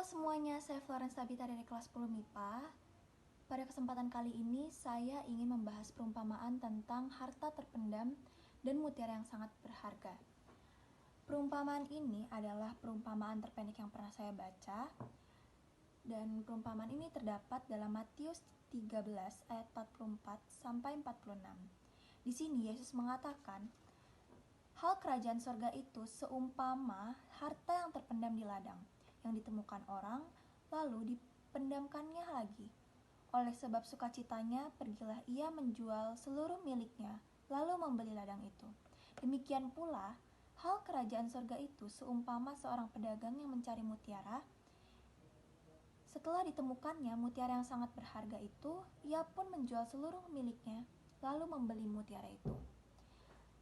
Halo semuanya, saya Florence Tabita dari kelas 10 MIPA. Pada kesempatan kali ini, saya ingin membahas perumpamaan tentang harta terpendam dan mutiara yang sangat berharga. Perumpamaan ini adalah perumpamaan terpendek yang pernah saya baca, dan perumpamaan ini terdapat dalam Matius 13 ayat 44 sampai 46. Di sini Yesus mengatakan, hal kerajaan sorga itu seumpama harta yang terpendam di ladang, yang ditemukan orang, lalu dipendamkannya lagi. Oleh sebab sukacitanya, pergilah ia menjual seluruh miliknya, lalu membeli ladang itu. Demikian pula, hal kerajaan sorga itu seumpama seorang pedagang yang mencari mutiara. Setelah ditemukannya mutiara yang sangat berharga itu, ia pun menjual seluruh miliknya, lalu membeli mutiara itu.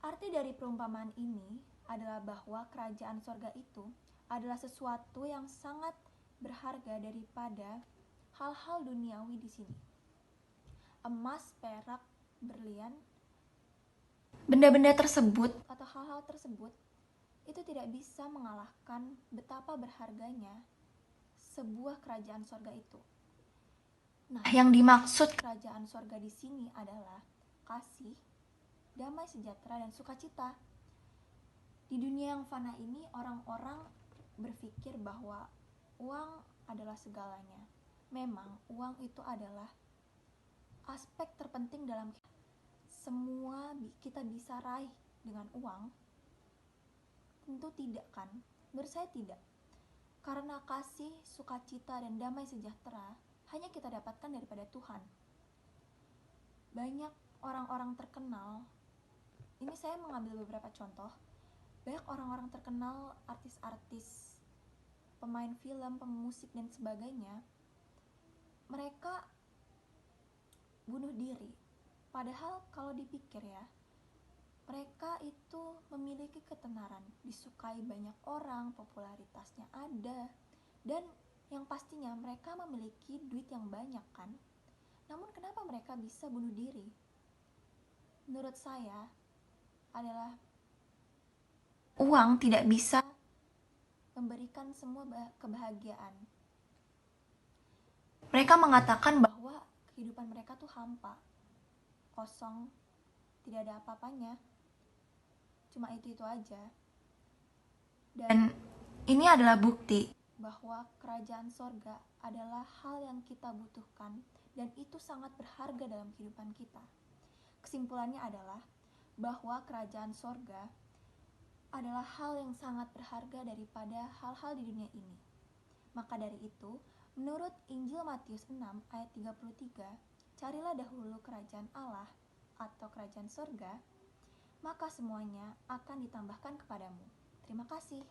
Arti dari perumpamaan ini adalah bahwa kerajaan sorga itu adalah sesuatu yang sangat berharga daripada hal-hal duniawi di sini. Emas, perak, berlian, benda-benda tersebut atau hal-hal tersebut itu tidak bisa mengalahkan betapa berharganya sebuah kerajaan sorga itu. Nah, yang dimaksud kerajaan sorga di sini adalah kasih, damai sejahtera, dan sukacita. Di dunia yang fana ini, orang-orang berpikir bahwa uang adalah segalanya. Memang uang itu adalah aspek terpenting dalam semua kita bisa raih dengan uang. Tentu tidak kan? Menurut saya tidak. Karena kasih, sukacita, dan damai sejahtera hanya kita dapatkan daripada Tuhan. Banyak orang-orang terkenal, ini saya mengambil beberapa contoh, banyak orang-orang terkenal, artis-artis, pemain film, pemusik, dan sebagainya, mereka bunuh diri. Padahal kalau dipikir ya, mereka itu memiliki ketenaran, disukai banyak orang, popularitasnya ada, dan yang pastinya mereka memiliki duit yang banyak kan. Namun kenapa mereka bisa bunuh diri? Menurut saya adalah uang tidak bisa memberikan semua kebahagiaan. Mereka mengatakan bahwa kehidupan mereka tuh hampa, kosong, tidak ada apa-apanya, cuma itu aja. Dan ini adalah bukti bahwa kerajaan sorga adalah hal yang kita butuhkan dan itu sangat berharga dalam kehidupan kita. Kesimpulannya adalah bahwa kerajaan sorga adalah hal yang sangat berharga daripada hal-hal di dunia ini. Maka dari itu, menurut Injil Matius 6 ayat 33, carilah dahulu kerajaan Allah atau kerajaan sorga, maka semuanya akan ditambahkan kepadamu. Terima kasih.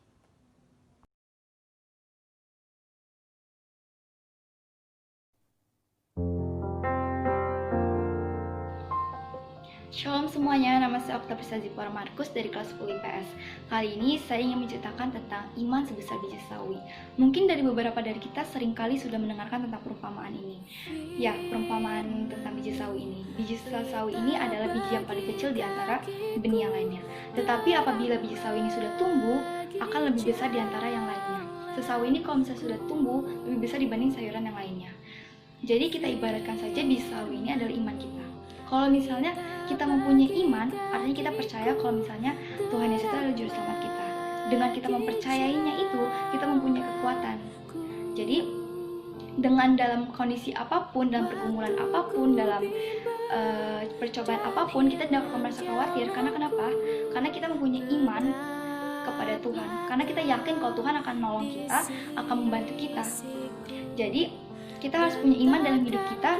Shalom semuanya, nama saya Okta Prisazipora Markus dari kelas 10 IPS. Kali ini saya ingin menceritakan tentang iman sebesar biji sawi. Mungkin dari beberapa dari kita seringkali sudah mendengarkan tentang perumpamaan ini. Ya, perumpamaan tentang biji sawi ini. Biji sawi ini adalah biji yang paling kecil di antara benih yang lainnya. Tetapi apabila biji sawi ini sudah tumbuh, akan lebih besar di antara yang lainnya. Sesawi ini kalau misalnya sudah tumbuh, lebih besar dibanding sayuran yang lainnya. Jadi kita ibaratkan saja biji sawi ini adalah iman kita. Kalau misalnya kita mempunyai iman, artinya kita percaya kalau misalnya Tuhan Yesus itu adalah juru selamat kita. Dengan kita mempercayainya itu, kita mempunyai kekuatan. Jadi dengan dalam kondisi apapun, dalam pergumulan apapun, dalam percobaan apapun, kita tidak akan merasa khawatir. Karena kenapa? Karena kita mempunyai iman kepada Tuhan. Karena kita yakin kalau Tuhan akan menolong kita, akan membantu kita. Jadi kita harus punya iman dalam hidup kita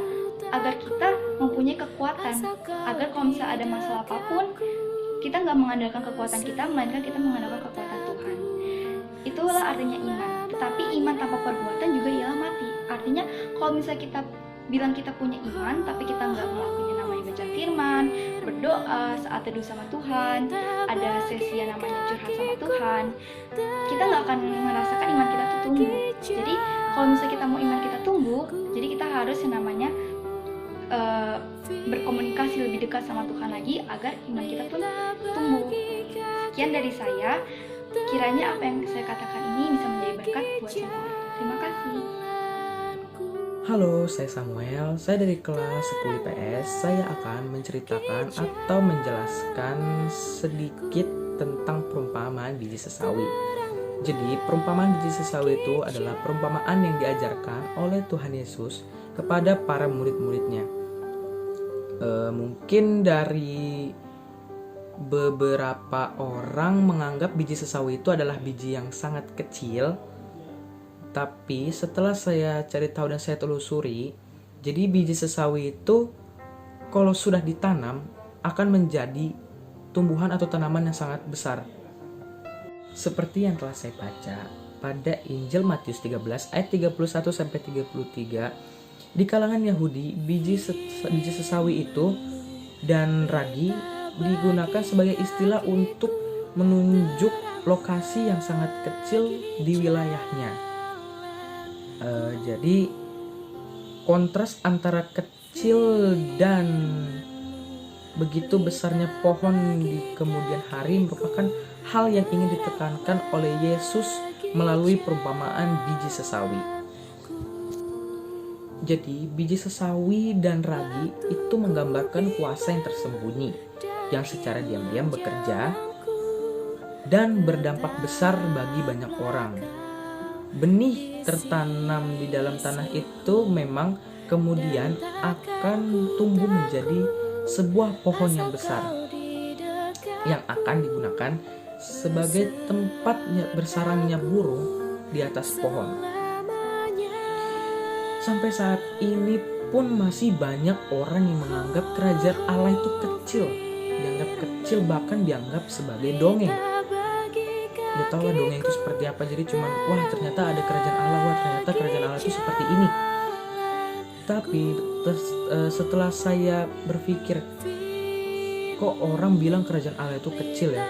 agar kita mempunyai kekuatan, agar kalau misalnya ada masalah apapun, kita nggak mengandalkan kekuatan kita, melainkan kita mengandalkan kekuatan Tuhan. Itulah artinya iman. Tetapi iman tanpa perbuatan juga ialah mati. Artinya kalau misalnya kita bilang kita punya iman, tapi kita nggak melakukan yang namanya baca firman, berdoa, saat teduh sama Tuhan, ada sesi yang namanya curhat sama Tuhan, kita nggak akan merasakan iman kita tuh tumbuh. Jadi kalau misalnya kita mau iman kita tumbuh, jadi kita harus yang namanya berkomunikasi lebih dekat sama Tuhan lagi agar iman kita pun tumbuh. Sekian dari saya. Kiranya apa yang saya katakan ini bisa menjadi berkat buat semua orang. Terima kasih. Halo, saya Samuel. Saya dari kelas 10 IPS. Saya akan menceritakan atau menjelaskan sedikit tentang perumpamaan biji sesawi. Jadi, perumpamaan biji sesawi itu adalah perumpamaan yang diajarkan oleh Tuhan Yesus kepada para murid-muridnya. Mungkin dari beberapa orang menganggap biji sesawi itu adalah biji yang sangat kecil. Tapi setelah saya cari tahu dan saya telusuri, jadi biji sesawi itu kalau sudah ditanam akan menjadi tumbuhan atau tanaman yang sangat besar. Seperti yang telah saya baca pada Injil Matius 13 ayat 31 sampai 33, di kalangan Yahudi biji sesawi itu dan ragi digunakan sebagai istilah untuk menunjuk lokasi yang sangat kecil di wilayahnya. Jadi kontras antara kecil dan begitu besarnya pohon di kemudian hari merupakan hal yang ingin ditekankan oleh Yesus melalui perumpamaan biji sesawi. Jadi biji sesawi dan ragi itu menggambarkan kuasa yang tersembunyi yang secara diam-diam bekerja dan berdampak besar bagi banyak orang. Benih tertanam di dalam tanah itu memang kemudian akan tumbuh menjadi sebuah pohon yang besar yang akan digunakan sebagai tempat bersarangnya burung di atas pohon. Sampai saat ini pun masih banyak orang yang menganggap kerajaan Allah itu kecil, dianggap kecil, bahkan dianggap sebagai dongeng. Udah tau lah dongeng itu seperti apa, jadi cuman wah ternyata ada kerajaan Allah, wah ternyata kerajaan Allah itu seperti ini. Tapi setelah saya berpikir, kok orang bilang kerajaan Allah itu kecil ya?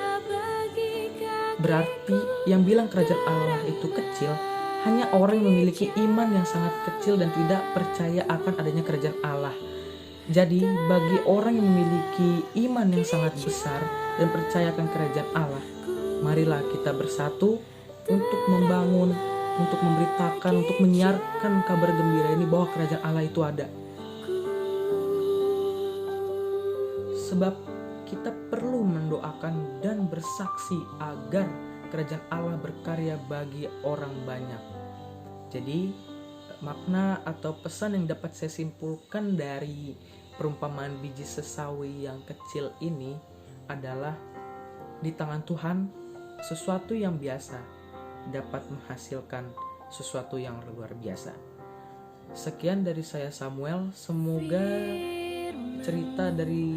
Berarti yang bilang kerajaan Allah itu kecil hanya orang yang memiliki iman yang sangat kecil dan tidak percaya akan adanya kerajaan Allah. Jadi bagi orang yang memiliki iman yang sangat besar dan percaya akan kerajaan Allah, marilah kita bersatu untuk membangun, untuk memberitakan, untuk menyiarkan kabar gembira ini bahwa kerajaan Allah itu ada. Sebab kita perlu mendoakan dan bersaksi agar kerajaan Allah berkarya bagi orang banyak. Jadi makna atau pesan yang dapat saya simpulkan dari perumpamaan biji sesawi yang kecil ini adalah di tangan Tuhan sesuatu yang biasa dapat menghasilkan sesuatu yang luar biasa. Sekian dari saya Samuel, semoga cerita dari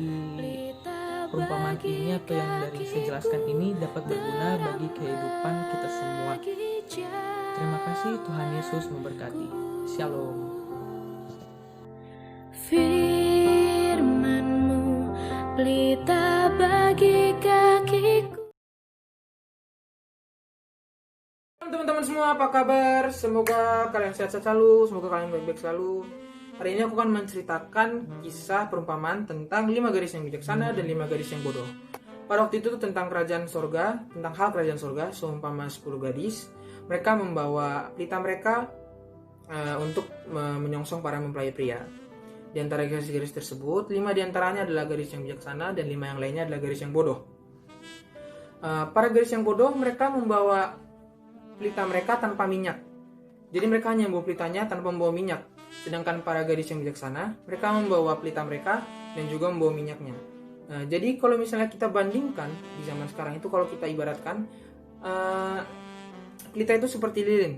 perumpamaan ini atau yang dari saya jelaskan ini dapat berguna bagi kehidupan kita semua. Terima kasih, Tuhan Yesus memberkati. Shalom. Firman-Mu pelita bagi kakiku. Teman-teman semua, apa kabar? Semoga kalian sehat selalu, semoga kalian baik-baik selalu. Hari ini aku akan menceritakan kisah perumpamaan tentang 5 gadis yang bijaksana dan 5 gadis yang bodoh. Pada waktu itu tentang kerajaan sorga, tentang hal kerajaan sorga, seumpama 10 gadis. Mereka membawa pelita mereka untuk menyongsong para mempelai pria. Di antara gadis-gadis tersebut, 5 diantaranya adalah gadis yang bijaksana dan 5 yang lainnya adalah gadis yang bodoh. Para gadis yang bodoh, mereka membawa pelita mereka tanpa minyak. Jadi mereka hanya membawa pelitanya tanpa membawa minyak. Sedangkan para gadis yang bijaksana, mereka membawa pelita mereka dan juga membawa minyaknya. Jadi kalau misalnya kita bandingkan di zaman sekarang itu, kalau kita ibaratkan pelita itu seperti lilin.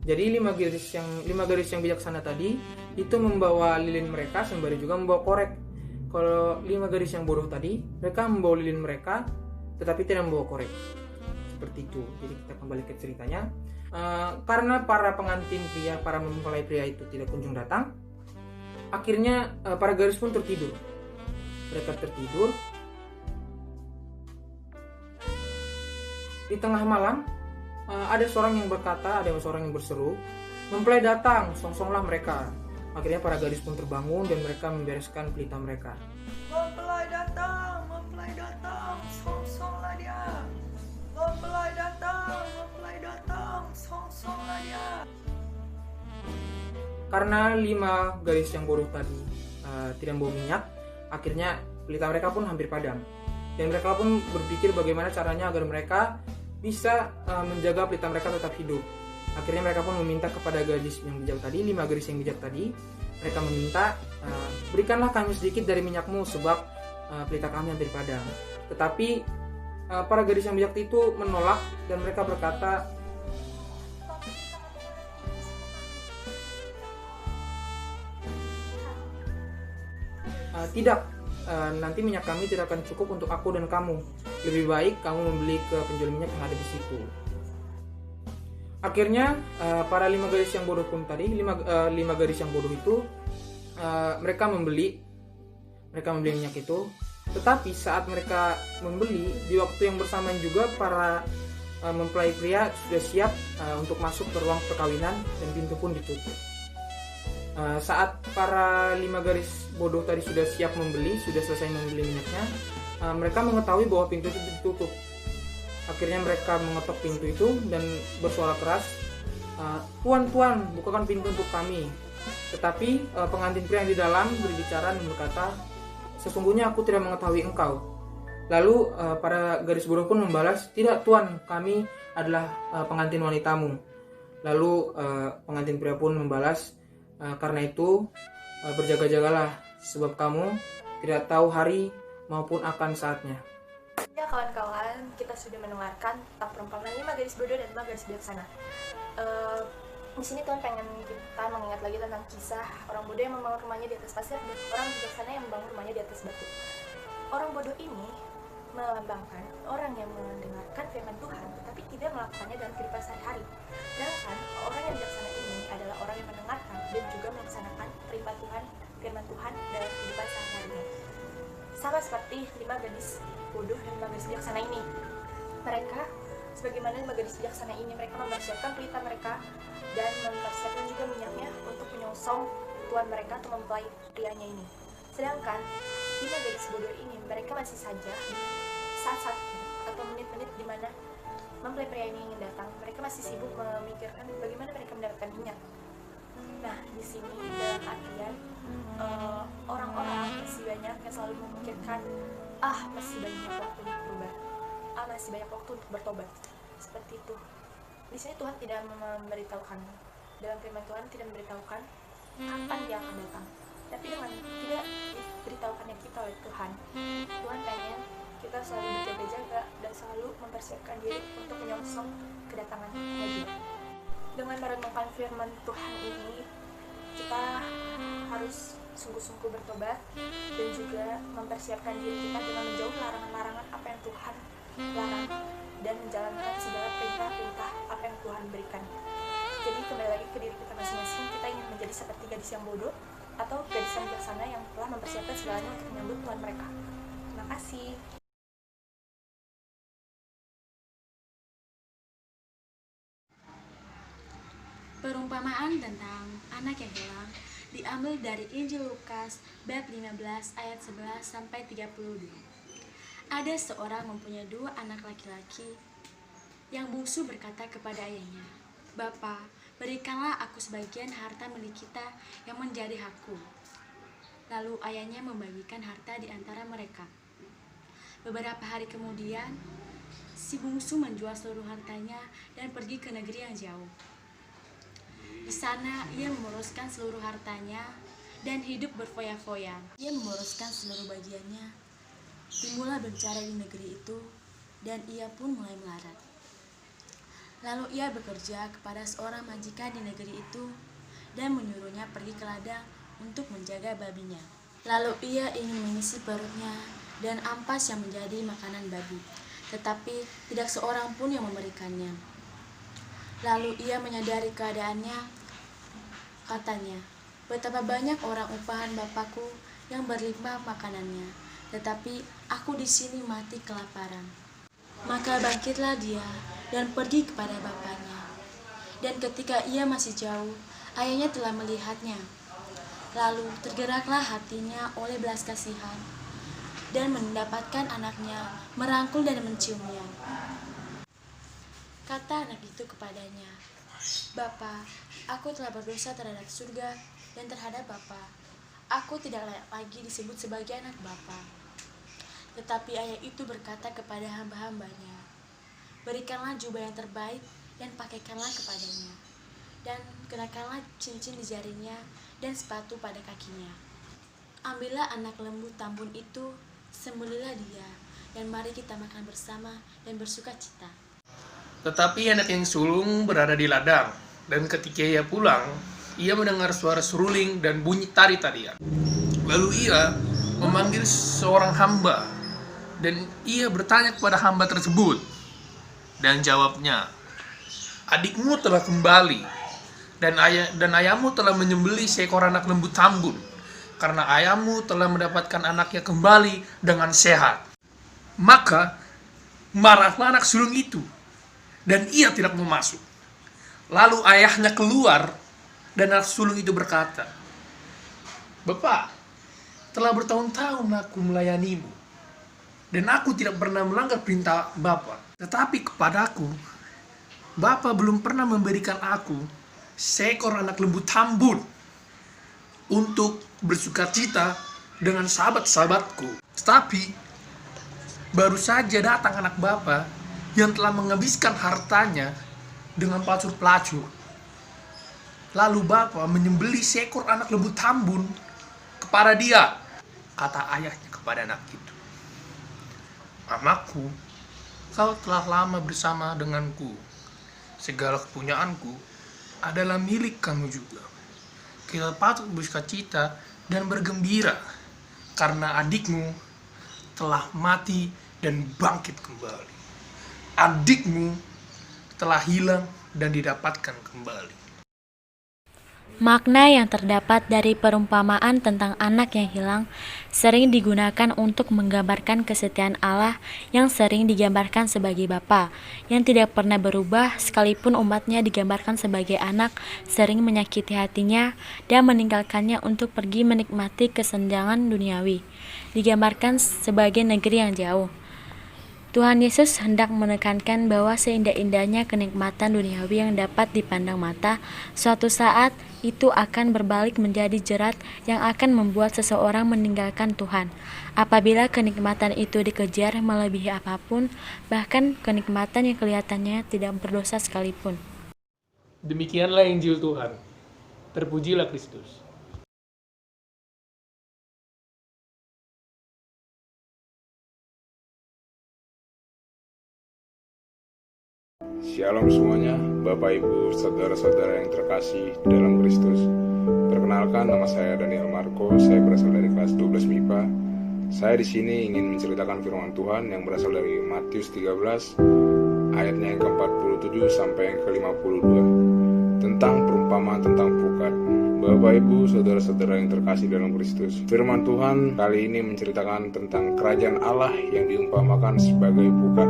Jadi 5 gadis yang bijaksana tadi itu membawa lilin mereka sembari juga membawa korek. Kalau 5 gadis yang bodoh tadi, mereka membawa lilin mereka tetapi tidak membawa korek. Seperti itu. Jadi kita kembali ke ceritanya. Karena para pengantin pria, para mempelai pria itu tidak kunjung datang, akhirnya para gadis pun tertidur. Mereka tertidur. Di tengah malam, ada seorang yang berkata, ada seorang yang berseru, "Mempelai datang, songsonglah mereka." Akhirnya para gadis pun terbangun dan mereka membereskan pelita mereka. "Mempelai datang, songsonglah dia." karena 5 garis yang bodoh tadi tidak membawa minyak, akhirnya pelita mereka pun hampir padam. Dan mereka pun berpikir bagaimana caranya agar mereka bisa menjaga pelita mereka tetap hidup. Akhirnya mereka pun meminta kepada gadis yang bijak tadi, 5 gadis yang bijak tadi. Mereka meminta, berikanlah kami sedikit dari minyakmu sebab pelita kami hampir padam. Tetapi para gadis yang bijak itu menolak dan mereka berkata, tidak, nanti minyak kami tidak akan cukup untuk aku dan kamu. Lebih baik kamu membeli ke penjual minyak yang ada di situ. Akhirnya para 5 gadis yang bodoh pun tadi, 5 gadis yang bodoh itu mereka membeli minyak itu. Tetapi saat mereka membeli, di waktu yang bersamaan juga para mempelai pria sudah siap untuk masuk ke ruang perkawinan dan pintu pun ditutup. Saat para 5 garis bodoh tadi sudah siap membeli, sudah selesai membeli minyaknya, mereka mengetahui bahwa pintu itu ditutup. Akhirnya mereka mengetok pintu itu dan bersuara keras, "Tuan, bukakan pintu untuk kami." Tetapi pengantin pria yang di dalam berbicara dan berkata, "Sesungguhnya aku tidak mengetahui engkau." Lalu para gadis bodoh pun membalas, "Tidak tuan, kami adalah pengantin wanitamu." Lalu pengantin pria pun membalas, "Karena itu berjaga-jagalah, sebab kamu tidak tahu hari maupun akan saatnya." Ya kawan-kawan, kita sudah mendengarkan tentang perumpamaan 5 gadis bodoh dan 5 gadis bijaksana. Di sini Tuhan pengen kita mengingat lagi tentang kisah orang bodoh yang membangun rumahnya di atas pasir dan orang bijaksana yang membangun rumahnya di atas batu. Orang bodoh ini melambangkan orang yang mendengarkan firman Tuhan tetapi tidak melakukannya dalam kehidupan sehari-hari. Sedangkan orang yang bijaksana ini adalah orang yang mendengarkan dan juga melaksanakan perintah Tuhan, firman Tuhan dalam kehidupan sehari-harinya. Sama seperti 5 gadis bodoh dan 5 gadis bijaksana ini. Mereka, sebagaimana 5 gadis bijaksana ini, mereka mempersiapkan pelita mereka dan mempersiapkan juga minyaknya untuk menyongsong tuan mereka atau mempelai prianya ini. Sedangkan 5 gadis bodoh ini, mereka masih saja di saat-saat atau menit-menit di mana mempelai pria ini ingin datang, mereka masih sibuk memikirkan bagaimana mereka mendapatkan minyak. Nah, di sini dalam artian orang-orang masih banyak yang selalu memikirkan masih banyak waktu untuk berubah, masih banyak waktu untuk bertobat. Seperti itu. Di sini Tuhan tidak memberitahukan, dalam firman Tuhan tidak memberitahukan kapan dia akan datang. Tapi dengan tidak diberitahukannya kita oleh Tuhan pengen kita selalu berjaga-jaga dan selalu mempersiapkan diri untuk menyongsong kedatangan lagi. Dengan merenungkan firman Tuhan ini, kita harus sungguh-sungguh bertobat dan juga mempersiapkan diri kita dengan menjauh larangan-larangan apa yang Tuhan larang dan menjalankan segala perintah-perintah apa yang Tuhan berikan. Jadi kembali lagi ke diri kita masing-masing, kita ingin menjadi seperti gadis yang bodoh atau gadis yang bijaksana yang telah mempersiapkan segalanya untuk menyambut Tuhan mereka. Terima kasih. Perumpamaan tentang anak yang hilang diambil dari Injil Lukas bab 15 ayat 11 sampai 32. Ada seorang mempunyai 2 anak laki-laki. Yang bungsu berkata kepada ayahnya, "Bapa, berikanlah aku sebagian harta milik kita yang menjadi hakku." Lalu ayahnya membagikan harta di antara mereka. Beberapa hari kemudian, si bungsu menjual seluruh hartanya dan pergi ke negeri yang jauh. Di sana ia memuruskan seluruh hartanya dan hidup berfoya-foya. Ia memuruskan seluruh bagiannya. Timbullah bencana di negeri itu dan ia pun mulai melarat. Lalu ia bekerja kepada seorang majikan di negeri itu dan menyuruhnya pergi ke ladang untuk menjaga babinya. Lalu ia ingin mengisi perutnya dan ampas yang menjadi makanan babi, tetapi tidak seorang pun yang memberikannya. Lalu ia menyadari keadaannya, katanya, "Betapa banyak orang upahan bapakku yang berlimpah makanannya, tetapi aku di sini mati kelaparan." Maka bangkitlah dia dan pergi kepada bapaknya. Dan ketika ia masih jauh, ayahnya telah melihatnya. Lalu tergeraklah hatinya oleh belas kasihan dan mendapatkan anaknya merangkul dan menciumnya. Kata anak itu kepadanya, Bapa, aku telah berdosa terhadap surga dan terhadap Bapa. Aku tidak layak lagi disebut sebagai anak Bapa. Tetapi ayah itu berkata kepada hamba-hambanya, berikanlah jubah yang terbaik dan pakaikanlah kepadanya, dan kenakanlah cincin di jarinya dan sepatu pada kakinya. Ambillah anak lembu tambun itu, sembelihlah dia, dan mari kita makan bersama dan bersuka cita. Tetapi anak yang sulung berada di ladang, dan ketika ia pulang, ia mendengar suara seruling dan bunyi tari-tarian. Lalu ia memanggil seorang hamba, dan ia bertanya kepada hamba tersebut. Dan jawabnya, adikmu telah kembali, dan ayahmu telah menyembelih seekor anak lembu tambun, karena ayahmu telah mendapatkan anaknya kembali dengan sehat. Maka marahlah anak sulung itu, dan ia tidak mau masuk. Lalu ayahnya keluar, dan anak sulung itu berkata, Bapak, telah bertahun-tahun aku melayanimu, dan aku tidak pernah melanggar perintah Bapak. Tetapi kepadaku, Bapak belum pernah memberikan aku seekor anak lembu tambun untuk bersukacita dengan sahabat-sahabatku. Tetapi baru saja datang anak Bapak yang telah menghabiskan hartanya dengan pelacur-pelacur. Lalu Bapak menyembelih seekor anak lembu tambun kepada dia. Kata ayahnya kepada anak itu, anakku, kau telah lama bersama denganku. Segala kepunyaanku adalah milik kamu juga. Kita patut bersukacita dan bergembira, karena adikmu telah mati dan bangkit kembali. Adikmu telah hilang dan didapatkan kembali. Makna yang terdapat dari perumpamaan tentang anak yang hilang sering digunakan untuk menggambarkan kesetiaan Allah yang sering digambarkan sebagai Bapa, yang tidak pernah berubah sekalipun umatnya digambarkan sebagai anak sering menyakiti hatinya dan meninggalkannya untuk pergi menikmati kesenjangan duniawi, digambarkan sebagai negeri yang jauh. Tuhan Yesus hendak menekankan bahwa seindah-indahnya kenikmatan duniawi yang dapat dipandang mata, suatu saat itu akan berbalik menjadi jerat yang akan membuat seseorang meninggalkan Tuhan. Apabila kenikmatan itu dikejar melebihi apapun, bahkan kenikmatan yang kelihatannya tidak berdosa sekalipun. Demikianlah Injil Tuhan. Terpujilah Kristus. Shalom semuanya, Bapak Ibu, saudara-saudara yang terkasih dalam Kristus. Perkenalkan, nama saya Daniel Marco, saya berasal dari kelas 12 MIPA. Saya di sini ingin menceritakan firman Tuhan yang berasal dari Matius 13, ayatnya yang ke-47 sampai yang ke-52, tentang perumpamaan tentang pukat. Bapak Ibu, saudara-saudara yang terkasih dalam Kristus, firman Tuhan kali ini menceritakan tentang kerajaan Allah yang diumpamakan sebagai pukat.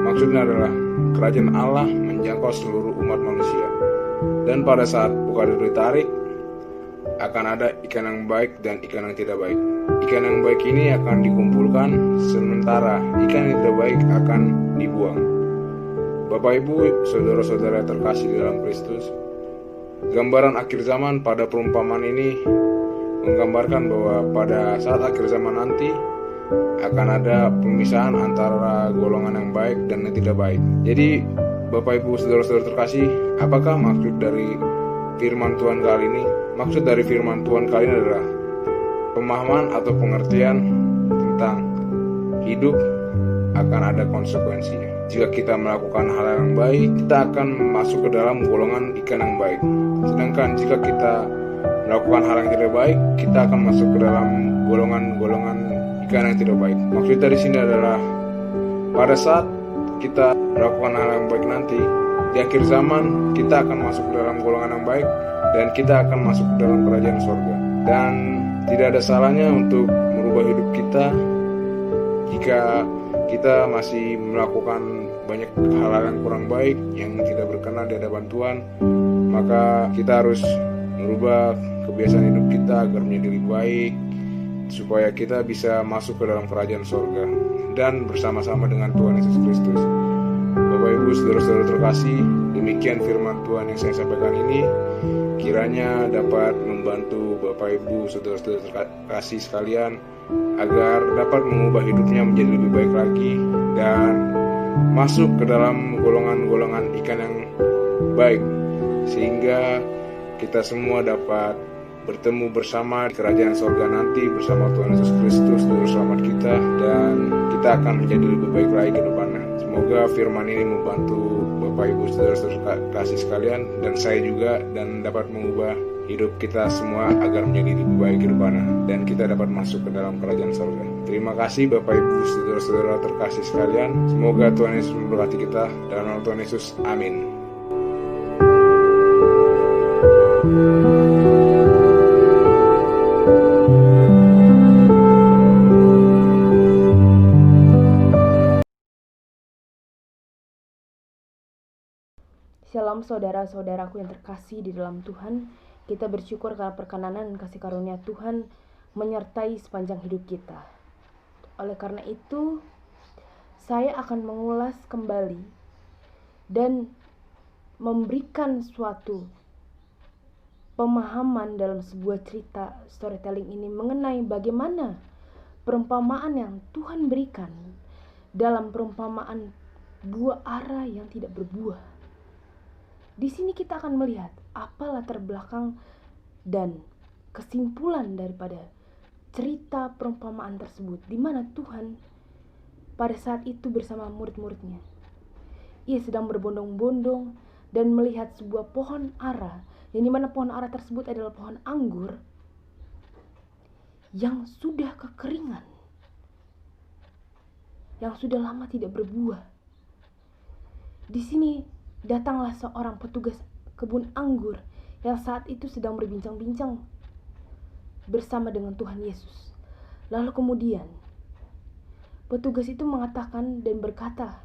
Maksudnya adalah kerajaan Allah menjangkau seluruh umat manusia. Dan pada saat pukat itu ditarik, akan ada ikan yang baik dan ikan yang tidak baik. Ikan yang baik ini akan dikumpulkan, sementara ikan yang tidak baik akan dibuang. Bapak Ibu, saudara-saudara terkasih di dalam Kristus, gambaran akhir zaman pada perumpamaan ini menggambarkan bahwa pada saat akhir zaman nanti akan ada pemisahan antara golongan yang baik dan yang tidak baik. Jadi Bapak Ibu saudara-saudara terkasih, apakah maksud dari firman Tuhan kali ini? Maksud dari firman Tuhan kali ini adalah pemahaman atau pengertian tentang hidup akan ada konsekuensinya. Jika kita melakukan hal yang baik, kita akan masuk ke dalam golongan ikan yang baik. Sedangkan jika kita melakukan hal yang tidak baik, kita akan masuk ke dalam golongan ikan yang tidak baik. Maksud dari sini adalah pada saat kita melakukan hal yang baik nanti, di akhir zaman kita akan masuk ke dalam golongan yang baik dan kita akan masuk ke dalam kerajaan surga. Dan tidak ada salahnya untuk merubah hidup kita jika kita masih melakukan banyak hal-hal yang kurang baik yang tidak berkenan di hadapan Tuhan. Maka kita harus merubah kebiasaan hidup kita agar menjadi lebih baik, supaya kita bisa masuk ke dalam kerajaan surga dan bersama-sama dengan Tuhan Yesus Kristus. Bapak Ibu saudara-saudara terkasih, demikian firman Tuhan yang saya sampaikan ini. Kiranya dapat membantu Bapak Ibu saudara-saudara terkasih sekalian agar dapat mengubah hidupnya menjadi lebih baik lagi dan masuk ke dalam golongan-golongan ikan yang baik, sehingga kita semua dapat bertemu bersama di kerajaan sorga nanti bersama Tuhan Yesus Kristus Juru Selamat kita, dan kita akan menjadi lebih baik lagi ke depannya. Semoga firman ini membantu Bapak Ibu saudara-saudara kasih sekalian dan saya juga, dan dapat mengubah hidup kita semua agar menjadi lebih baik ke depannya dan kita dapat masuk ke dalam kerajaan sorga. Terima kasih Bapak Ibu saudara-saudara terkasih sekalian. Semoga Tuhan Yesus memberkati kita. Dalam nama Tuhan Yesus, amin. Shalom saudara-saudaraku yang terkasih di dalam Tuhan. Kita bersyukur karena perkenanan dan kasih karunia Tuhan menyertai sepanjang hidup kita. Oleh karena itu, saya akan mengulas kembali dan memberikan suatu pemahaman dalam sebuah cerita storytelling ini mengenai bagaimana perumpamaan yang Tuhan berikan dalam perumpamaan buah ara yang tidak berbuah. Di sini kita akan melihat apa latar belakang dan kesimpulan daripada cerita perumpamaan tersebut, di mana Tuhan pada saat itu bersama murid-muridnya. Ia sedang berbondong-bondong dan melihat sebuah pohon ara, yang dimana pohon ara tersebut adalah pohon anggur yang sudah kekeringan, yang sudah lama tidak berbuah. Di sini datanglah seorang petugas kebun anggur yang saat itu sedang berbincang-bincang bersama dengan Tuhan Yesus. Lalu kemudian petugas itu mengatakan dan berkata,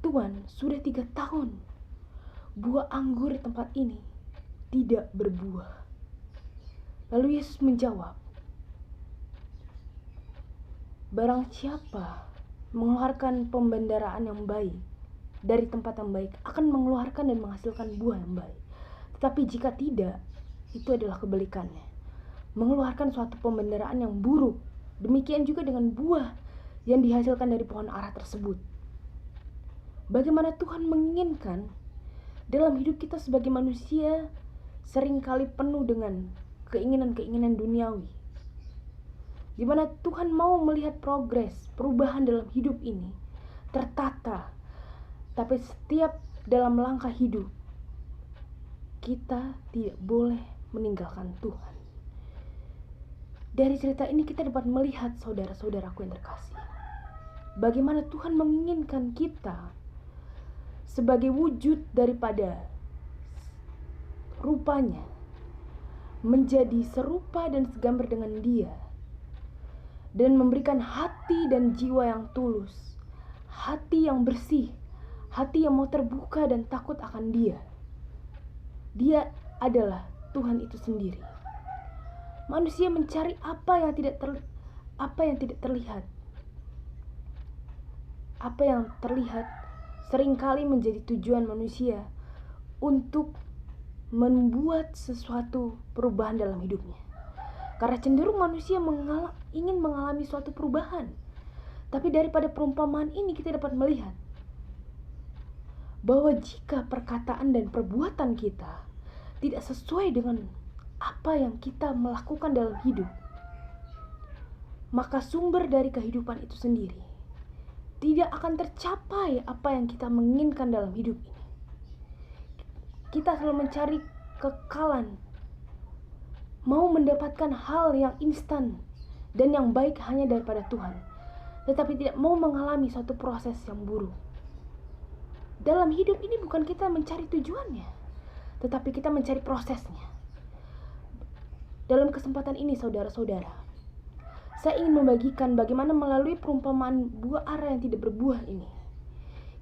"Tuhan, sudah 3 tahun buah anggur di tempat ini tidak berbuah." Lalu Yesus menjawab, "Barang siapa mengeluarkan pembendaraan yang baik dari tempat yang baik akan mengeluarkan dan menghasilkan buah yang baik. Tetapi jika tidak, itu adalah kebalikannya, mengeluarkan suatu pembendaraan yang buruk. Demikian juga dengan buah yang dihasilkan dari pohon ara tersebut." Bagaimana Tuhan menginginkan dalam hidup kita sebagai manusia seringkali penuh dengan keinginan-keinginan duniawi, di mana Tuhan mau melihat progres, perubahan dalam hidup ini tertata. Tapi setiap dalam langkah hidup, kita tidak boleh meninggalkan Tuhan. Dari cerita ini kita dapat melihat saudara-saudaraku yang terkasih, bagaimana Tuhan menginginkan kita sebagai wujud daripada rupanya menjadi serupa dan segambar dengan Dia, dan memberikan hati dan jiwa yang tulus, hati yang bersih, hati yang mau terbuka dan takut akan Dia. Dia adalah Tuhan itu sendiri. Manusia mencari apa yang tidak terlihat. Apa yang terlihat seringkali menjadi tujuan manusia untuk membuat sesuatu perubahan dalam hidupnya. Karena cenderung manusia ingin mengalami suatu perubahan. Tapi daripada perumpamaan ini kita dapat melihat bahwa jika perkataan dan perbuatan kita tidak sesuai dengan apa yang kita melakukan dalam hidup, maka sumber dari kehidupan itu sendiri tidak akan tercapai apa yang kita menginginkan dalam hidup ini. Kita selalu mencari kekekalan, mau mendapatkan hal yang instan dan yang baik hanya daripada Tuhan, tetapi tidak mau mengalami suatu proses yang buruk. Dalam hidup ini bukan kita mencari tujuannya, tetapi kita mencari prosesnya. Dalam kesempatan ini saudara-saudara, saya ingin membagikan bagaimana melalui perumpamaan buah ara yang tidak berbuah ini,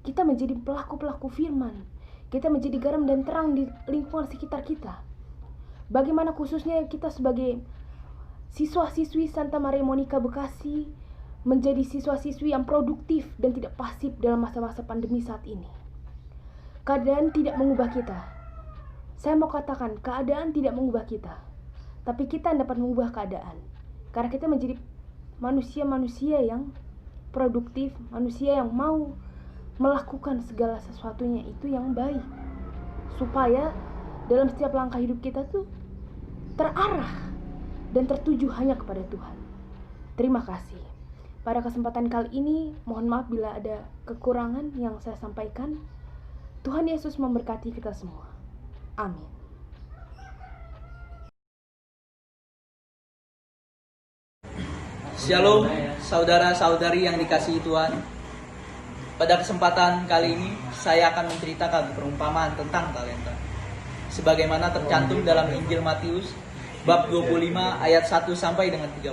kita menjadi pelaku-pelaku firman, kita menjadi garam dan terang di lingkungan sekitar kita. Bagaimana khususnya kita sebagai siswa-siswi Santa Maria Monica Bekasi menjadi siswa-siswi yang produktif dan tidak pasif dalam masa-masa pandemi saat ini. Keadaan tidak mengubah kita. Saya mau katakan, keadaan tidak mengubah kita. Tapi kita yang dapat mengubah keadaan. Karena kita menjadi manusia-manusia yang produktif, manusia yang mau melakukan segala sesuatunya itu yang baik. Supaya dalam setiap langkah hidup kita tuh terarah dan tertuju hanya kepada Tuhan. Terima kasih. Pada kesempatan kali ini, mohon maaf bila ada kekurangan yang saya sampaikan. Tuhan Yesus memberkati kita semua. Amin. Shalom, saudara-saudari yang dikasihi Tuhan. Pada kesempatan kali ini, saya akan menceritakan perumpamaan tentang talenta. Sebagaimana tercantum dalam Injil Matius, bab 25 ayat 1 sampai dengan 30.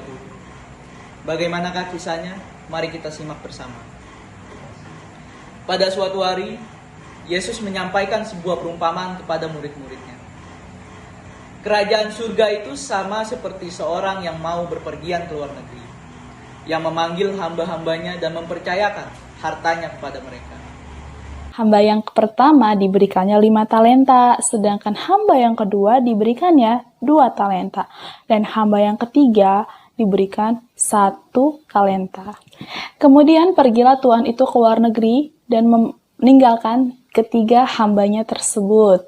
Bagaimanakah kisahnya? Mari kita simak bersama. Pada suatu hari, Yesus menyampaikan sebuah perumpamaan kepada murid-muridnya. Kerajaan surga itu sama seperti seorang yang mau berpergian ke luar negeri, yang memanggil hamba-hambanya dan mempercayakan hartanya kepada mereka. Hamba yang pertama diberikannya 5 talenta, sedangkan hamba yang kedua diberikannya 2 talenta, dan hamba yang ketiga diberikan 1 talenta. Kemudian pergilah tuan itu ke luar negeri dan meninggalkan ketiga hambanya tersebut.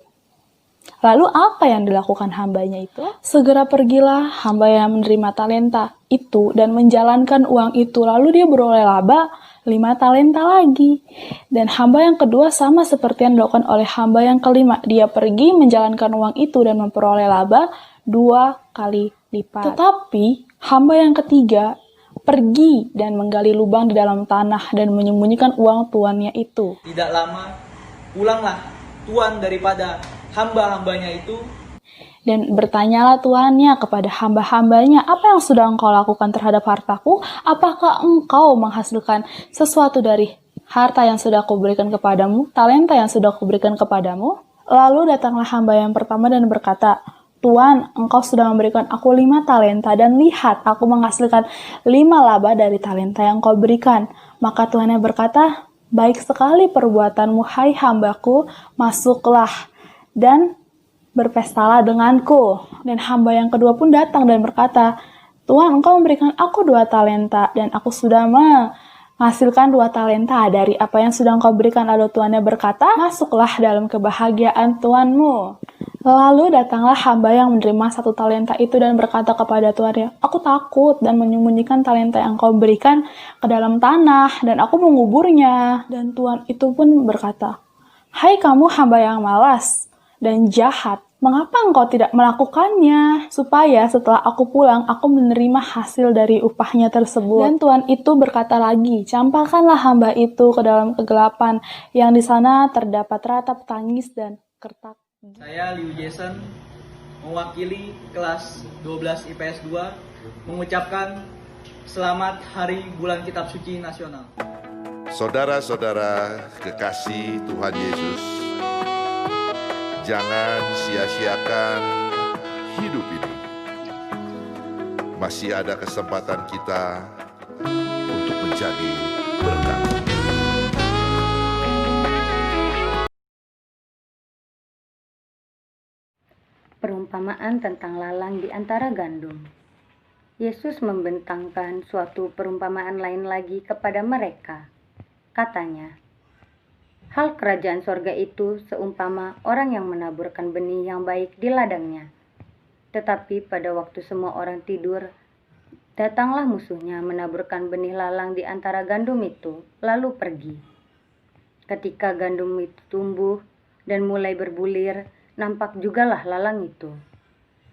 Lalu apa yang dilakukan hambanya itu? Segera pergilah hamba yang menerima talenta itu dan menjalankan uang itu, lalu dia beroleh laba 5 talenta lagi. Dan hamba yang kedua sama seperti yang dilakukan oleh hamba yang kelima. Dia pergi menjalankan uang itu dan memperoleh laba 2 kali lipat. Tetapi hamba yang ketiga pergi dan menggali lubang di dalam tanah dan menyembunyikan uang tuannya itu. Tidak lama, pulanglah tuan daripada hamba-hambanya itu, dan bertanyalah tuannya kepada hamba-hambanya, apa yang sudah engkau lakukan terhadap hartaku? Apakah engkau menghasilkan sesuatu dari harta yang sudah kuberikan kepadamu, talenta yang sudah kuberikan kepadamu? Lalu datanglah hamba yang pertama dan berkata, Tuan, engkau sudah memberikan aku 5 talenta, dan lihat, aku menghasilkan 5 laba dari talenta yang kau berikan. Maka tuannya berkata, baik sekali perbuatanmu, hai hambaku, masuklah dan berpestalah denganku. Dan hamba yang kedua pun datang dan berkata, Tuan, engkau memberikan aku 2 talenta, dan aku sudah menghasilkan 2 talenta dari apa yang sudah engkau berikan. Lalu tuannya berkata, masuklah dalam kebahagiaan tuanmu. Lalu datanglah hamba yang menerima 1 talenta itu dan berkata kepada tuannya, aku takut dan menyembunyikan talenta yang kau berikan ke dalam tanah, dan aku menguburnya. Dan tuan itu pun berkata, hai kamu hamba yang malas dan jahat, mengapa engkau tidak melakukannya, supaya setelah aku pulang, aku menerima hasil dari upahnya tersebut. Dan tuan itu berkata lagi, campakkanlah hamba itu ke dalam kegelapan, yang di sana terdapat ratap tangis dan kertak. Saya Liu Jason, mewakili kelas 12 IPS 2, mengucapkan selamat Hari Bulan Kitab Suci Nasional. Saudara-saudara kekasih Tuhan Yesus, jangan sia-siakan hidup ini. Masih ada kesempatan kita untuk menjadi berkat. Perumpamaan tentang lalang di antara gandum. Yesus membentangkan suatu perumpamaan lain lagi kepada mereka. Katanya, hal kerajaan sorga itu seumpama orang yang menaburkan benih yang baik di ladangnya. Tetapi pada waktu semua orang tidur, datanglah musuhnya menaburkan benih lalang di antara gandum itu, lalu pergi. Ketika gandum itu tumbuh dan mulai berbulir, nampak jugalah lalang itu.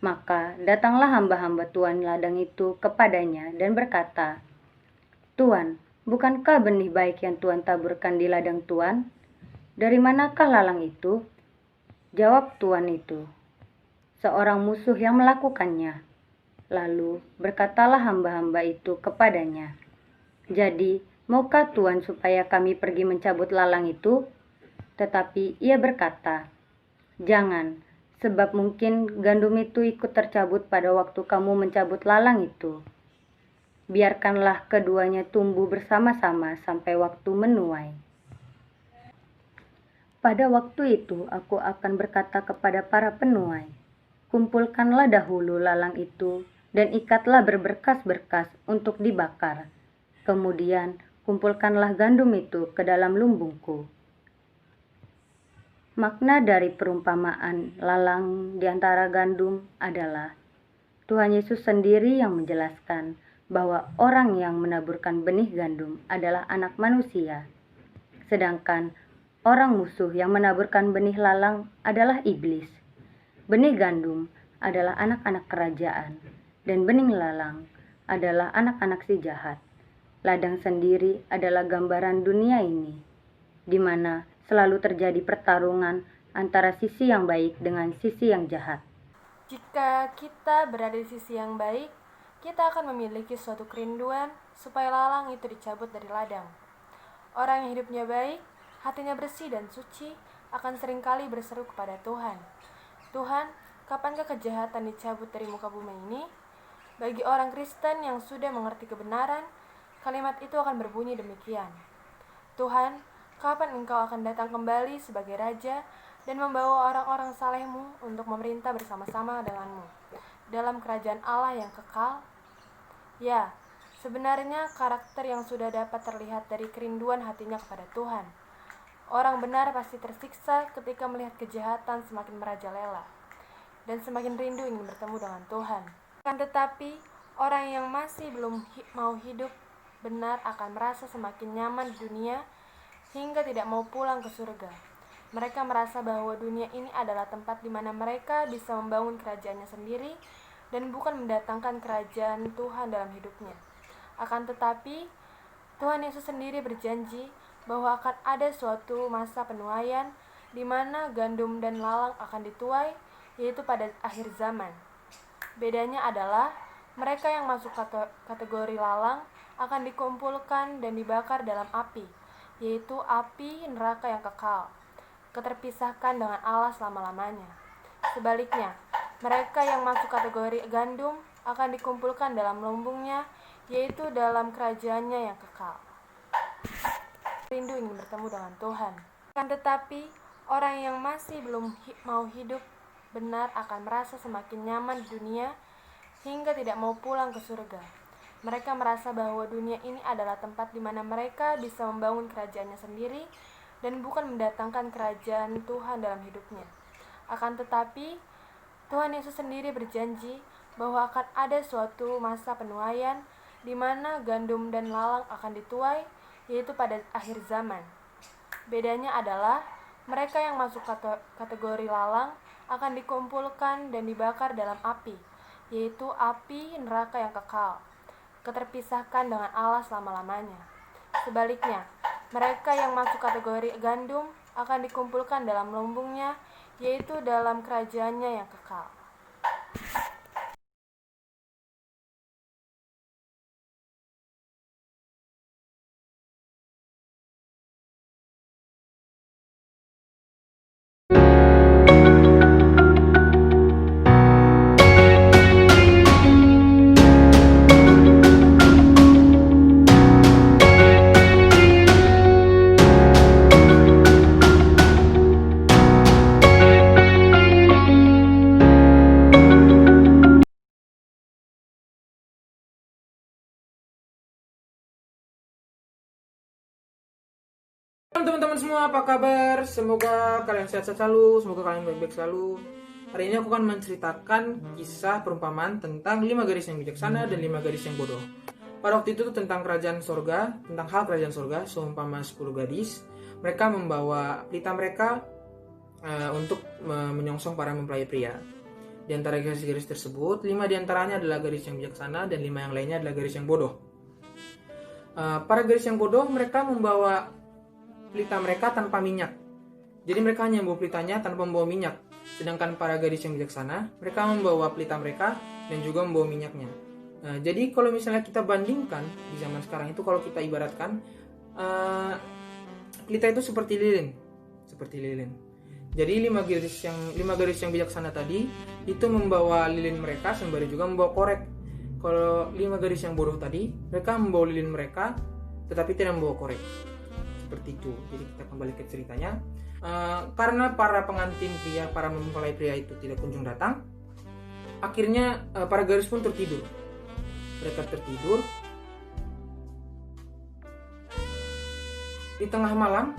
Maka datanglah hamba-hamba tuan ladang itu kepadanya dan berkata, Tuan, bukankah benih baik yang Tuan taburkan di ladang Tuan? Dari manakah lalang itu? Jawab tuan itu, seorang musuh yang melakukannya. Lalu berkatalah hamba-hamba itu kepadanya, jadi maukah Tuan supaya kami pergi mencabut lalang itu? Tetapi ia berkata, jangan, sebab mungkin gandum itu ikut tercabut pada waktu kamu mencabut lalang itu. Biarkanlah keduanya tumbuh bersama-sama sampai waktu menuai. Pada waktu itu aku akan berkata kepada para penuai, kumpulkanlah dahulu lalang itu dan ikatlah berberkas-berkas untuk dibakar. Kemudian kumpulkanlah gandum itu ke dalam lumbungku. Makna dari perumpamaan lalang di antara gandum adalah Tuhan Yesus sendiri yang menjelaskan bahwa orang yang menaburkan benih gandum adalah anak manusia, sedangkan orang musuh yang menaburkan benih lalang adalah iblis. Benih gandum adalah anak-anak kerajaan, dan benih lalang adalah anak-anak si jahat. Ladang sendiri adalah gambaran dunia ini, di mana selalu terjadi pertarungan antara sisi yang baik dengan sisi yang jahat. Jika kita berada di sisi yang baik, kita akan memiliki suatu kerinduan supaya lalang itu dicabut dari ladang. Orang yang hidupnya baik, hatinya bersih dan suci, akan seringkali berseru kepada Tuhan, Tuhan, kapankah kejahatan dicabut dari muka bumi ini? Bagi orang Kristen yang sudah mengerti kebenaran, kalimat itu akan berbunyi demikian. Tuhan, kapan Engkau akan datang kembali sebagai Raja dan membawa orang-orang saleh-Mu untuk memerintah bersama-sama denganmu dalam kerajaan Allah yang kekal? Ya, sebenarnya karakter yang sudah dapat terlihat dari kerinduan hatinya kepada Tuhan. Orang benar pasti tersiksa ketika melihat kejahatan semakin merajalela dan semakin rindu ingin bertemu dengan Tuhan. Akan tetapi, orang yang masih belum mau hidup benar akan merasa semakin nyaman di dunia hingga tidak mau pulang ke surga. Mereka merasa bahwa dunia ini adalah tempat di mana mereka bisa membangun kerajaannya sendiri dan bukan mendatangkan kerajaan Tuhan dalam hidupnya. Akan tetapi, Tuhan Yesus sendiri berjanji bahwa akan ada suatu masa penuaian di mana gandum dan lalang akan dituai, yaitu pada akhir zaman. Bedanya adalah mereka yang masuk kategori lalang akan dikumpulkan dan dibakar dalam api, yaitu api neraka yang kekal, keterpisahkan dengan Allah selama-lamanya. Sebaliknya, mereka yang masuk kategori gandum akan dikumpulkan dalam lumbungnya, yaitu dalam kerajaannya yang kekal. Rindu ingin bertemu dengan Tuhan. Akan tetapi, orang yang masih belum mau hidup benar akan merasa semakin nyaman di dunia hingga tidak mau pulang ke surga. Mereka merasa bahwa dunia ini adalah tempat di mana mereka bisa membangun kerajaannya sendiri dan bukan mendatangkan kerajaan Tuhan dalam hidupnya. Akan tetapi, Tuhan Yesus sendiri berjanji bahwa akan ada suatu masa penuaian di mana gandum dan lalang akan dituai, yaitu pada akhir zaman. Bedanya adalah mereka yang masuk kategori lalang akan dikumpulkan dan dibakar dalam api, yaitu api neraka yang kekal, keterpisahkan dengan Allah selama-lamanya. Sebaliknya, mereka yang masuk kategori gandum akan dikumpulkan dalam lumbungnya, yaitu dalam kerajaannya yang kekal. Teman-teman semua, apa kabar? Semoga kalian sehat selalu, semoga kalian baik-baik selalu. Hari ini aku akan menceritakan kisah perumpamaan tentang 5 gadis yang bijaksana dan 5 gadis yang bodoh. Pada waktu itu tentang kerajaan sorga, tentang hal kerajaan sorga, seumpama 10 gadis. Mereka membawa pelita mereka untuk menyongsong para mempelai pria. Di antara gadis-gadis tersebut, 5 diantaranya adalah gadis yang bijaksana dan 5 yang lainnya adalah gadis yang bodoh. Para gadis yang bodoh, mereka membawa pelita mereka tanpa minyak. Jadi mereka hanya membawa pelitanya tanpa membawa minyak. Sedangkan para gadis yang bijaksana, mereka membawa pelita mereka dan juga membawa minyaknya. Jadi kalau misalnya kita bandingkan di zaman sekarang itu, kalau kita ibaratkan pelita itu seperti lilin. Jadi 5 gadis yang bijaksana tadi itu membawa lilin mereka sembari juga membawa korek. kalau 5 gadis yang bodoh tadi, mereka membawa lilin mereka, tetapi tidak membawa korek. Seperti itu. Jadi kita kembali ke ceritanya. Karena para pengantin pria, para mempelai pria itu tidak kunjung datang, akhirnya para gadis pun tertidur. Mereka tertidur. Di tengah malam,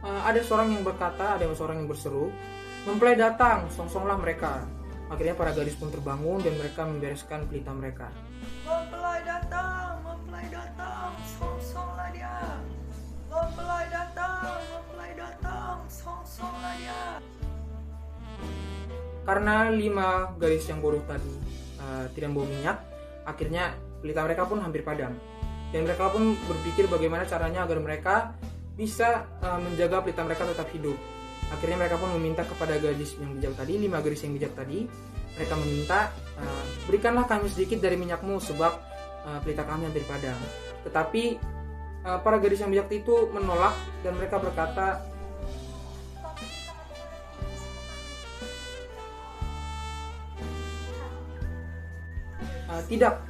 ada seorang yang berkata, ada seorang yang berseru, "Mempelai datang, songsonglah mereka." Akhirnya para gadis pun terbangun dan mereka membereskan pelita mereka. Mempelai datang, songsonglah dia. Mempelai datang, songsonglah dia. Karena 5 gadis yang bodoh tadi tidak membawa minyak, akhirnya pelita mereka pun hampir padam. Dan mereka pun berpikir bagaimana caranya agar mereka bisa menjaga pelita mereka tetap hidup. Akhirnya mereka pun meminta kepada gadis yang bijak tadi, 5 gadis yang bijak tadi. Mereka meminta, berikanlah kami sedikit dari minyakmu sebab pelita kami hampir padam. Tetapi para gadis yang bijak itu menolak dan mereka berkata, tidak,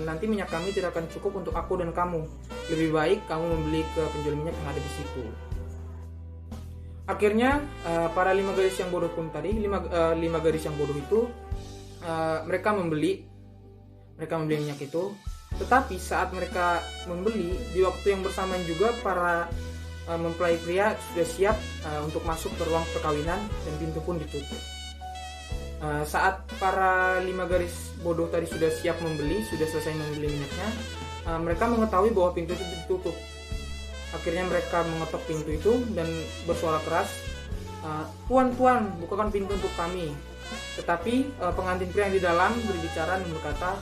nanti minyak kami tidak akan cukup untuk aku dan kamu. Lebih baik kamu membeli ke penjual minyak yang ada di situ. Akhirnya para 5 gadis yang bodoh pun tadi, 5 gadis yang bodoh itu mereka membeli minyak itu. Tetapi saat mereka membeli, di waktu yang bersamaan juga para mempelai pria sudah siap untuk masuk ke ruang perkawinan dan pintu pun ditutup. Saat para 5 gadis bodoh tadi sudah siap membeli, sudah selesai membeli minyaknya, mereka mengetahui bahwa pintu itu ditutup. Akhirnya mereka mengetok pintu itu dan bersuara keras, "Tuan, bukakan pintu untuk kami." Tetapi pengantin pria yang di dalam berbicara dan berkata,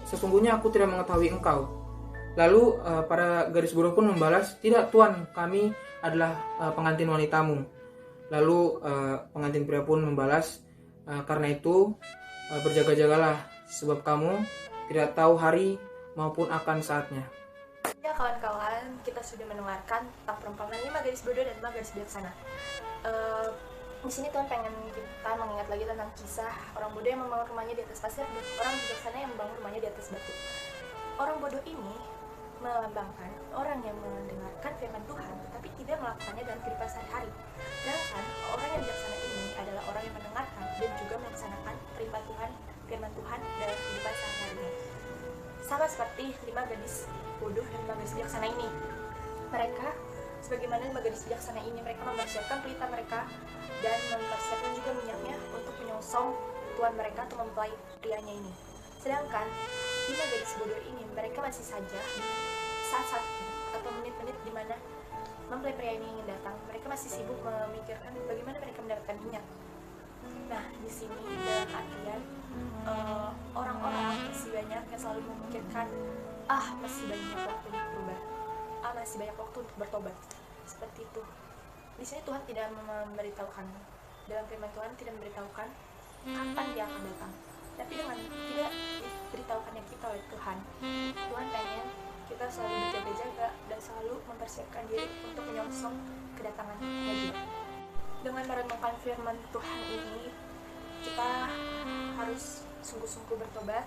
"Sesungguhnya aku tidak mengetahui engkau." Lalu para gadis bodoh pun membalas, "Tidak, Tuan, kami adalah pengantin wanitamu." Lalu pengantin pria pun membalas, "Karena itu berjaga-jagalah, sebab kamu tidak tahu hari maupun akan saatnya." Ya kawan-kawan, kita sudah mendengarkan tentang perumpamaan 5 gadis bodoh dan 5 gadis bijaksana. Di sini Tuhan pengen kita mengingat lagi tentang kisah orang bodoh yang membangun rumahnya di atas pasir dan orang bijaksana yang membangun rumahnya di atas batu. Orang bodoh ini melambangkan orang yang mendengarkan firman Tuhan tetapi tidak melakukannya dalam kehidupan sehari-hari. Sedangkan orang yang bijaksana ini adalah orang yang mendengarkan dan juga melaksanakan firman Tuhan dalam kehidupan sehari-harinya. Sama seperti 5 gadis bodoh dan 5 gadis bijaksana ini. Mereka, sebagaimana 5 gadis bijaksana ini, mereka mempersiapkan pelita mereka dan mempersiapkan juga minyaknya untuk menyongsong tuan mereka atau mempelai prianya ini. Sedangkan 5 gadis bodoh ini, mereka masih saja saat-saat atau menit-menit di mana mempelai pria ini ingin datang, mereka masih sibuk memikirkan bagaimana mereka mendapatkan minyak. Nah, di sini dalam artian orang-orang masih banyak yang selalu memikirkan masih banyak waktu untuk berubah, masih banyak waktu untuk bertobat. Seperti itu. Di sini Tuhan tidak memberitahukan, dalam firman Tuhan tidak memberitahukan kapan dia akan datang. Tapi dengan tidak diberitahukannya kita oleh Tuhan pengen kita selalu berjaga-jaga dan selalu mempersiapkan diri untuk menyongsong kedatangannya juga. Dengan merenungkan firman Tuhan ini, kita harus sungguh-sungguh bertobat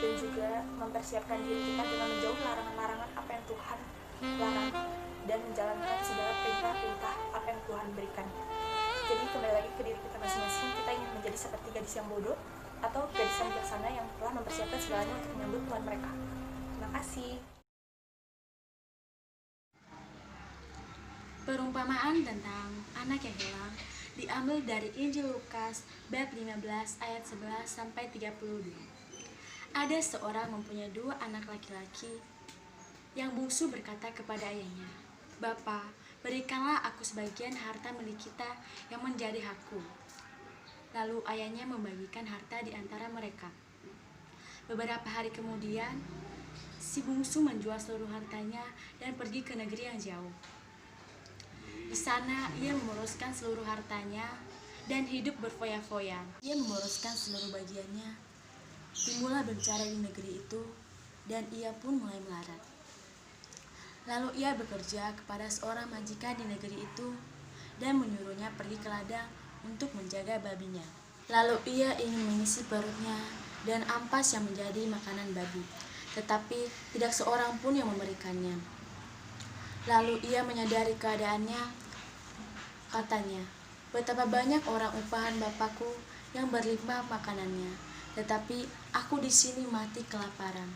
dan juga mempersiapkan diri kita dengan menjauhi larangan-larangan apa yang Tuhan larang dan menjalankan segala perintah-perintah apa yang Tuhan berikan. Jadi kembali lagi ke diri kita masing-masing, kita ingin menjadi seperti gadis yang bodoh atau gadis yang bijaksana yang telah mempersiapkan segalanya untuk menyambut Tuhan mereka. Terima kasih. Perumpamaan tentang anak yang hilang diambil dari Injil Lukas bab 15 ayat 11 sampai 32. Ada seorang mempunyai 2 anak laki-laki. Yang bungsu berkata kepada ayahnya, "Bapa, berikanlah aku sebagian harta milik kita yang menjadi hakku." Lalu ayahnya membagikan harta di antara mereka. Beberapa hari kemudian, si bungsu menjual seluruh hartanya dan pergi ke negeri yang jauh. Di sana ia memuruskan seluruh hartanya dan hidup berfoya-foya. Ia memuruskan seluruh bagiannya. Timbullah bencana di negeri itu dan ia pun mulai melarat. Lalu ia bekerja kepada seorang majikan di negeri itu dan menyuruhnya pergi ke ladang untuk menjaga babinya. Lalu ia ingin mengisi perutnya dan ampas yang menjadi makanan babi, tetapi tidak seorang pun yang memberikannya. Lalu ia menyadari keadaannya, katanya, "Betapa banyak orang upahan Bapakku yang berlimpah makanannya, tetapi aku di sini mati kelaparan."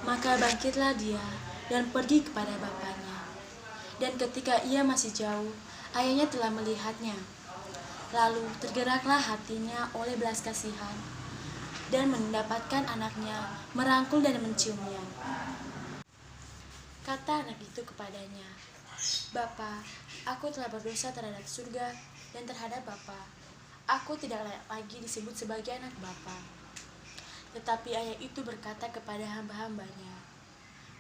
Maka bangkitlah dia dan pergi kepada bapaknya. Dan ketika ia masih jauh, ayahnya telah melihatnya. Lalu tergeraklah hatinya oleh belas kasihan dan mendapatkan anaknya merangkul dan menciumnya. Kata anak itu kepadanya, "Bapa, aku telah berdosa terhadap surga dan terhadap Bapa. Aku tidak layak lagi disebut sebagai anak Bapa." Tetapi ayah itu berkata kepada hamba-hambanya,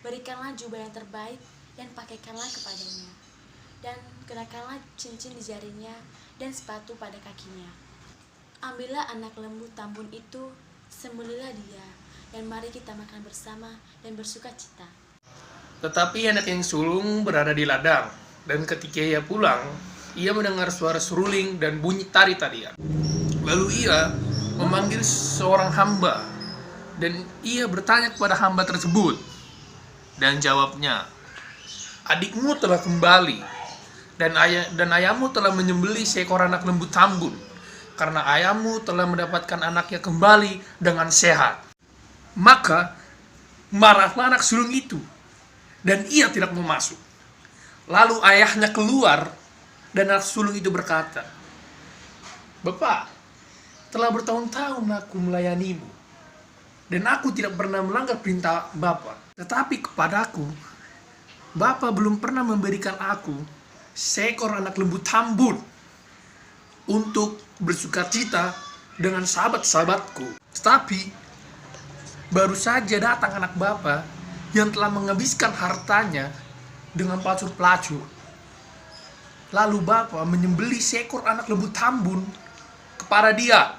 "Berikanlah jubah yang terbaik dan pakaikanlah kepadanya, dan kenakanlah cincin di jarinya dan sepatu pada kakinya. Ambillah anak lembu tambun itu, sembelihlah dia, dan mari kita makan bersama dan bersuka cita." Tetapi anak yang sulung berada di ladang, dan ketika ia pulang, ia mendengar suara seruling dan bunyi tari-tarian. Lalu ia memanggil seorang hamba, dan ia bertanya kepada hamba tersebut. Dan jawabnya, "Adikmu telah kembali, dan ayahmu telah menyembelih seekor anak lembu tambun, karena ayahmu telah mendapatkan anaknya kembali dengan sehat." Maka marahlah anak sulung itu, dan ia tidak mau masuk. Lalu ayahnya keluar, dan anak sulung itu berkata, "Bapak, telah bertahun-tahun aku melayanimu, dan aku tidak pernah melanggar perintah Bapak. Tetapi kepadaku, Bapak belum pernah memberikan aku seekor anak lembu tambun untuk bersukacita dengan sahabat-sahabatku. Tetapi baru saja datang anak Bapak yang telah menghabiskan hartanya dengan pelacur-pelacur. Lalu Bapak menyembelih seekor anak lembu tambun kepada dia."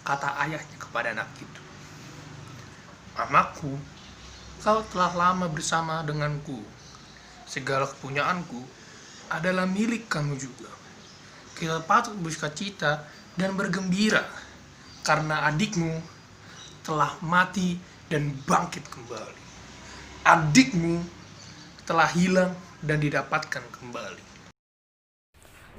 Kata ayahnya kepada anak itu, "Anakku, kau telah lama bersama denganku. Segala kepunyaanku adalah milik kamu juga. Kita patut bersukacita dan bergembira, karena adikmu telah mati dan bangkit kembali. Adikmu telah hilang dan didapatkan kembali."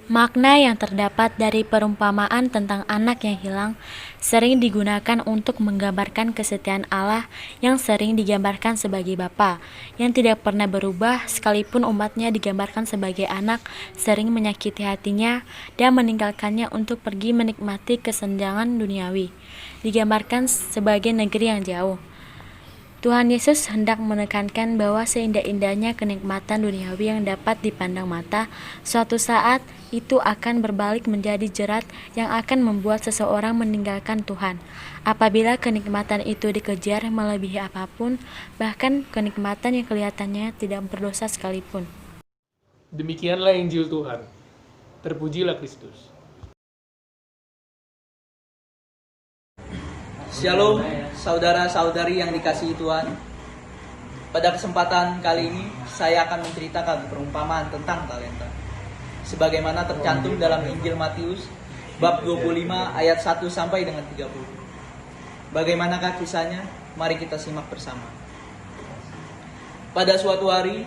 Makna yang terdapat dari perumpamaan tentang anak yang hilang sering digunakan untuk menggambarkan kesetiaan Allah yang sering digambarkan sebagai Bapa, yang tidak pernah berubah sekalipun umatnya digambarkan sebagai anak sering menyakiti hatinya dan meninggalkannya untuk pergi menikmati kesenjangan duniawi, digambarkan sebagai negeri yang jauh. Tuhan Yesus hendak menekankan bahwa seindah-indahnya kenikmatan duniawi yang dapat dipandang mata, suatu saat itu akan berbalik menjadi jerat yang akan membuat seseorang meninggalkan Tuhan. Apabila kenikmatan itu dikejar melebihi apapun, bahkan kenikmatan yang kelihatannya tidak berdosa sekalipun. Demikianlah Injil Tuhan. Terpujilah Kristus. Shalom, saudara-saudari yang dikasihi Tuhan. Pada kesempatan kali ini, saya akan menceritakan perumpamaan tentang talenta. Sebagaimana tercantum dalam Injil Matius, bab 25 ayat 1 sampai dengan 30. Bagaimanakah kisahnya? Mari kita simak bersama. Pada suatu hari,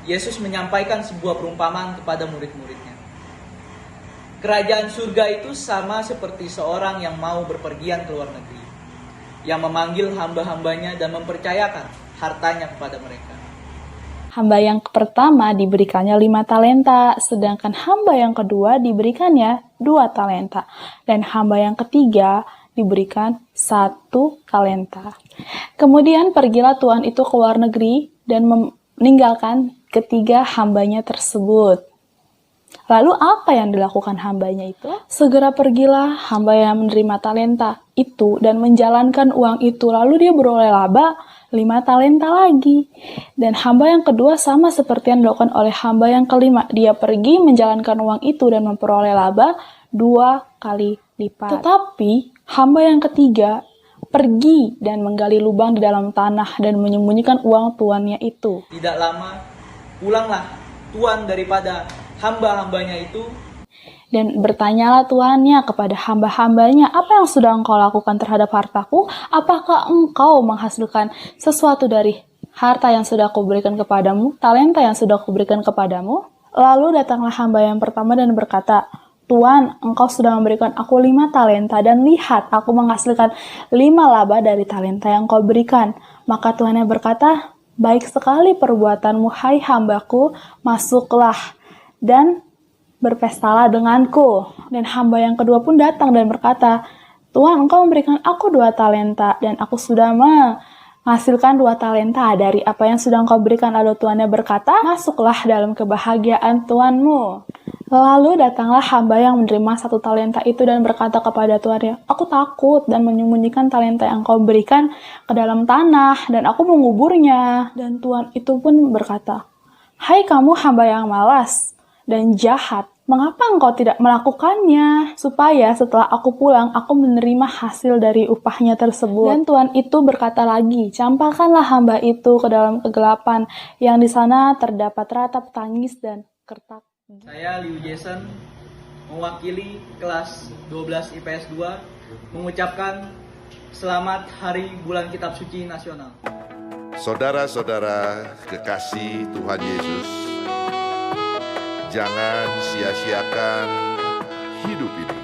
Yesus menyampaikan sebuah perumpamaan kepada murid-muridnya. Kerajaan surga itu sama seperti seorang yang mau berpergian ke luar negeri, yang memanggil hamba-hambanya dan mempercayakan hartanya kepada mereka. Hamba yang pertama diberikannya 5 talenta, sedangkan hamba yang kedua diberikannya 2 talenta, dan hamba yang ketiga diberikan 1 talenta. Kemudian pergilah tuan itu ke luar negeri dan meninggalkan ketiga hambanya tersebut. Lalu apa yang dilakukan hambanya itu? Segera pergilah hamba yang menerima talenta itu dan menjalankan uang itu. Lalu dia beroleh laba 5 talenta lagi. Dan hamba yang kedua sama seperti yang dilakukan oleh hamba yang kelima. Dia pergi menjalankan uang itu dan memperoleh laba 2 kali lipat. Tetapi hamba yang ketiga pergi dan menggali lubang di dalam tanah dan menyembunyikan uang tuannya itu. Tidak lama, pulanglah tuan daripada hamba-hambanya itu. Dan bertanyalah tuannya kepada hamba-hambanya, apa yang sudah engkau lakukan terhadap hartaku? Apakah engkau menghasilkan sesuatu dari harta yang sudah kuberikan kepadamu, talenta yang sudah kuberikan kepadamu? Lalu datanglah hamba yang pertama dan berkata, Tuan, engkau sudah memberikan aku 5 talenta, dan lihat, aku menghasilkan 5 laba dari talenta yang kau berikan. Maka tuannya berkata, baik sekali perbuatanmu, hai hambaku, masuklah dan berpestalah denganku. Dan hamba yang kedua pun datang dan berkata, Tuan, engkau memberikan aku 2 talenta, dan aku sudah menghasilkan 2 talenta dari apa yang sudah engkau berikan. Lalu tuannya berkata, masuklah dalam kebahagiaan tuanmu. Lalu datanglah hamba yang menerima 1 talenta itu dan berkata kepada tuannya, aku takut dan menyembunyikan talenta yang kau berikan ke dalam tanah, dan aku menguburnya. Dan tuan itu pun berkata, hai kamu hamba yang malas dan jahat, mengapa engkau tidak melakukannya, supaya setelah aku pulang, aku menerima hasil dari upahnya tersebut. Dan tuan itu berkata lagi, campakkanlah hamba itu ke dalam kegelapan, yang di sana terdapat ratap tangis dan kertak. Saya Liu Jason, mewakili kelas 12 IPS 2, mengucapkan selamat Hari Bulan Kitab Suci Nasional. Saudara-saudara kekasih Tuhan Yesus, jangan sia-siakan hidup ini.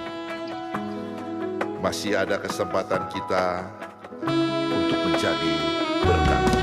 Masih ada kesempatan kita untuk menjadi berkat.